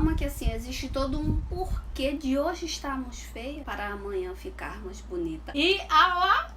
calma que assim, existe todo um porquê de hoje estarmos feias para amanhã ficarmos bonitas. E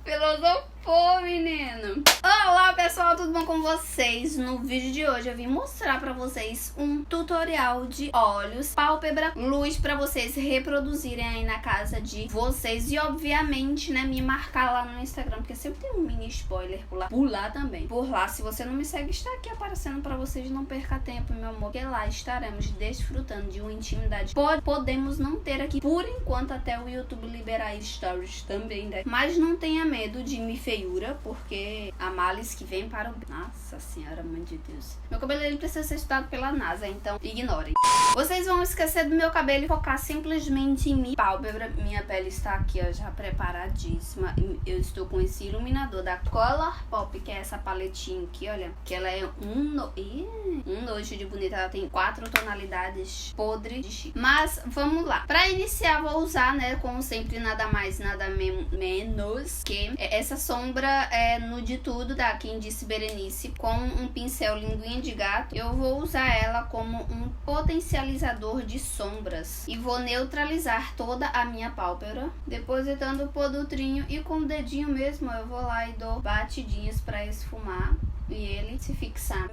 filosofou, menino! Olá pessoal, tudo bom com vocês? No vídeo de hoje eu vim mostrar pra vocês um tutorial de olhos, pálpebra, luz pra vocês reproduzirem aí na casa de vocês. E obviamente, né, me marcar lá no Instagram, porque sempre tem um mini spoiler por lá também. Por lá, se você não me segue, está aqui aparecendo pra vocês. Não perca tempo, meu amor, porque lá estaremos desfrutando de uma intimidade. Podemos não ter aqui por enquanto, até o YouTube liberar stories também, né? Mas não tenha medo de me feiura, porque há males que vem para o... Nossa senhora, mãe de Deus. Meu cabelo ele precisa ser estudado pela NASA, então ignorem. Vocês vão esquecer do meu cabelo e focar simplesmente em mim. Pálpebra, minha pele está aqui, ó, já preparadíssima. Eu estou com esse iluminador da Colourpop, que é essa paletinha aqui, olha. Que ela é um nojo de bonita. Ela tem 4 tonalidades podre de chique. Mas vamos lá. Pra iniciar, vou usar, né, como sempre, nada mais, nada menos que essa sombra Nude Tudo da Quem Disse Berenice, com um pincel linguinha de gato. Eu vou usar ela como um potencializador de sombras e vou neutralizar toda a minha pálpebra, depositando o produtinho e com o dedinho mesmo eu vou lá e dou batidinhas para esfumar e ele se fixar.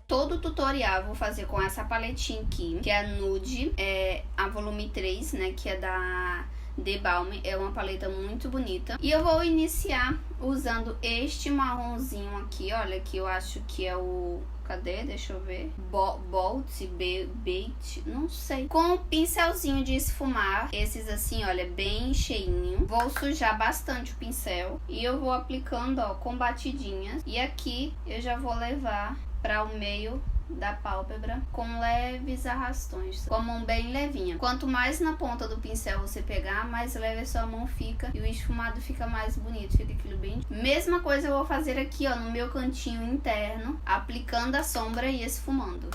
Todo o tutorial eu vou fazer com essa paletinha aqui, que é a Nude, a volume 3, né, que é da The Balm. É uma paleta muito bonita. E eu vou iniciar usando este marronzinho aqui, olha, que eu acho que é o... Cadê? Deixa eu ver. Bait, não sei. Com um pincelzinho de esfumar, esses assim, olha, bem cheinho. Vou sujar bastante o pincel e eu vou aplicando, ó, com batidinhas. E aqui eu já vou levar para o meio da pálpebra com leves arrastões, com a mão bem levinha. Quanto mais na ponta do pincel você pegar, mais leve a sua mão fica e o esfumado fica mais bonito, fica aquilo bem. Mesma coisa eu vou fazer aqui, ó, no meu cantinho interno, aplicando a sombra e esfumando.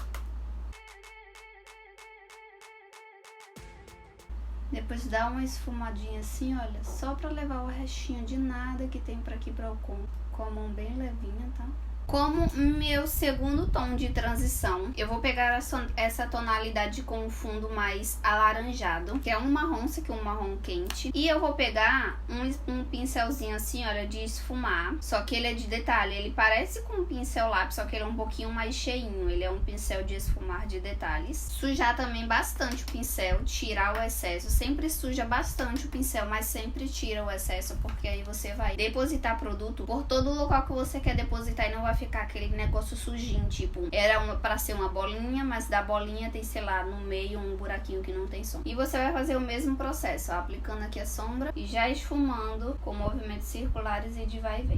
Depois dá uma esfumadinha assim, olha, só pra levar o restinho de nada que tem pra aqui pra o côncavo, com a mão bem levinha, tá? Como meu segundo tom de transição, eu vou pegar essa tonalidade com um fundo mais alaranjado, que é um marrom, esse aqui é um marrom quente. E eu vou pegar um pincelzinho assim, olha, de esfumar, só que ele é de detalhe. Ele parece com um pincel lápis, só que ele é um pouquinho mais cheinho. Ele é um pincel de esfumar de detalhes. Sujar também bastante o pincel, tirar o excesso. Sempre suja bastante o pincel, mas sempre tira o excesso, porque aí você vai depositar produto por todo o local que você quer depositar e não vai ficar aquele negócio sujinho, tipo, era pra ser uma bolinha, mas da bolinha tem, sei lá, no meio um buraquinho que não tem sombra. E você vai fazer o mesmo processo, ó, aplicando aqui a sombra e já esfumando com movimentos circulares e de vai e vem.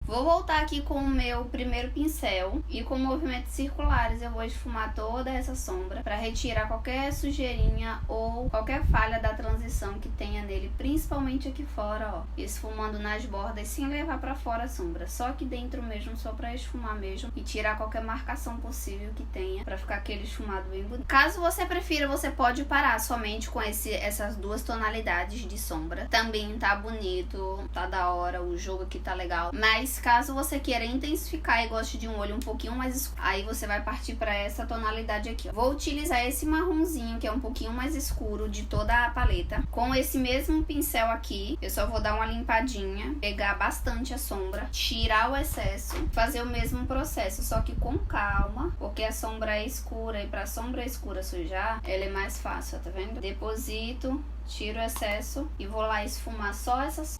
Vou voltar aqui com o meu primeiro pincel e com movimentos circulares eu vou esfumar toda essa sombra para retirar qualquer sujeirinha ou qualquer falha da transição que tenha nele, principalmente aqui fora, ó, esfumando nas bordas sem levar para fora a sombra, só aqui dentro mesmo, só para esfumar mesmo e tirar qualquer marcação possível que tenha, para ficar aquele esfumado bem bonito. Caso você prefira, você pode parar somente com essas 2 tonalidades de sombra, também tá bonito, tá da hora, o jogo aqui tá legal, mas caso você queira intensificar e goste de um olho um pouquinho mais escuro, aí você vai partir para essa tonalidade aqui, ó. Vou utilizar esse marronzinho que é um pouquinho mais escuro de toda a paleta. Com esse mesmo pincel aqui, eu só vou dar uma limpadinha, pegar bastante a sombra, tirar o excesso, fazer o mesmo processo, só que com calma, porque a sombra é escura e para sombra escura sujar, ela é mais fácil, tá vendo? Deposito, tiro o excesso e vou lá esfumar só essa sombra.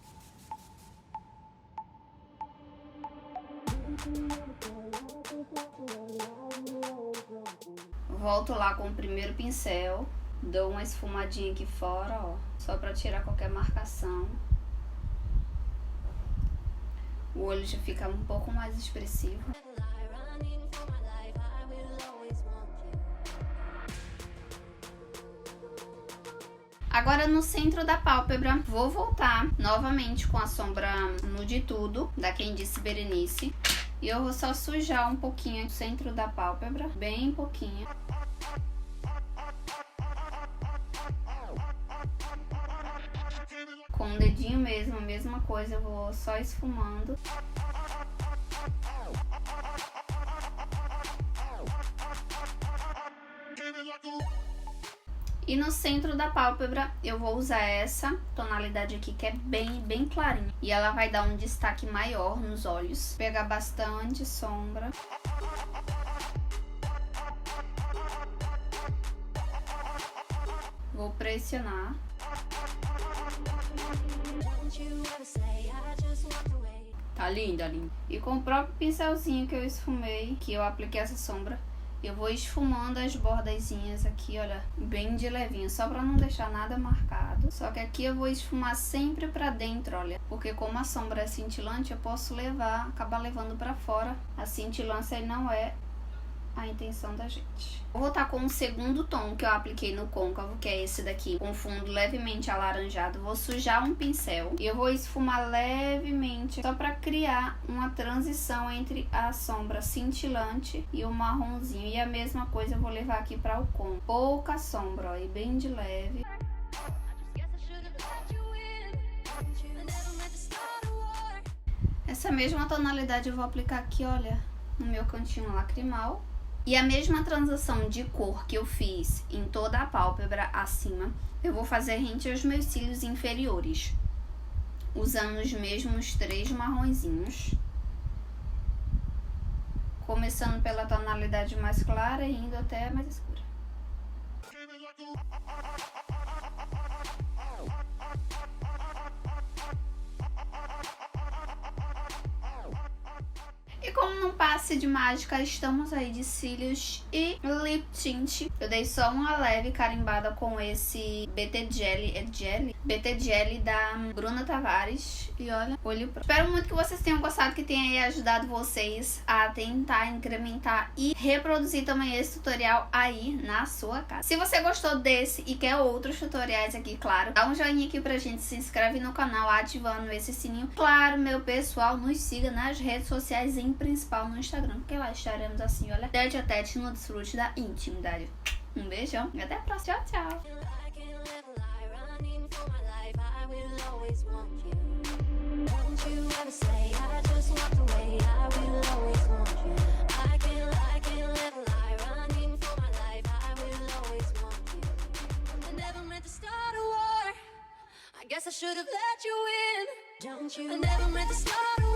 Volto lá com o primeiro pincel, dou uma esfumadinha aqui fora, ó, só pra tirar qualquer marcação. O olho já fica um pouco mais expressivo. Agora no centro da pálpebra, vou voltar novamente com a sombra Nude Tudo, da Quem Disse Berenice. E eu vou só sujar um pouquinho o centro da pálpebra, bem pouquinho. Com o dedinho mesmo, a mesma coisa, eu vou só esfumando. E no centro da pálpebra eu vou usar essa tonalidade aqui que é bem clarinha. E ela vai dar um destaque maior nos olhos. Pegar bastante sombra. Vou pressionar. Tá linda, linda. E com o próprio pincelzinho que eu esfumei, que eu apliquei essa sombra, eu vou esfumando as bordazinhas aqui, olha, bem de levinho, só pra não deixar nada marcado. Só que aqui eu vou esfumar sempre pra dentro, olha, porque como a sombra é cintilante, eu posso acabar levando pra fora. A cintilância aí não é a intenção da gente. Vou voltar com o segundo tom que eu apliquei no côncavo, que é esse daqui, com fundo levemente alaranjado. Vou sujar um pincel e eu vou esfumar levemente, só para criar uma transição entre a sombra cintilante e o marronzinho. E a mesma coisa eu vou levar aqui para o côncavo. Pouca sombra, ó, e bem de leve. Essa mesma tonalidade eu vou aplicar aqui, olha, no meu cantinho lacrimal. E a mesma transição de cor que eu fiz em toda a pálpebra acima, eu vou fazer rente aos meus cílios inferiores, usando os mesmos 3 marronzinhos. Começando pela tonalidade mais clara e indo até a mais escura. E como num passe de mágica, estamos aí de cílios e lip tint. Eu dei só uma leve carimbada com esse BT Jelly, BT Jelly da Bruna Tavares. E olha, olho pronto. Espero muito que vocês tenham gostado, que tenha aí ajudado vocês a tentar incrementar e reproduzir também esse tutorial aí na sua casa. Se você gostou desse e quer outros tutoriais aqui, claro, dá um joinha aqui pra gente, se inscreve no canal ativando esse sininho. Claro, meu pessoal, nos siga nas redes sociais, em principal no Instagram, porque lá estaremos assim, olha, tete a tete no desfrute da intimidade. Um beijão e até a próxima. Tchau, tchau. Guess I should have let you in. Don't you? I never meant to start a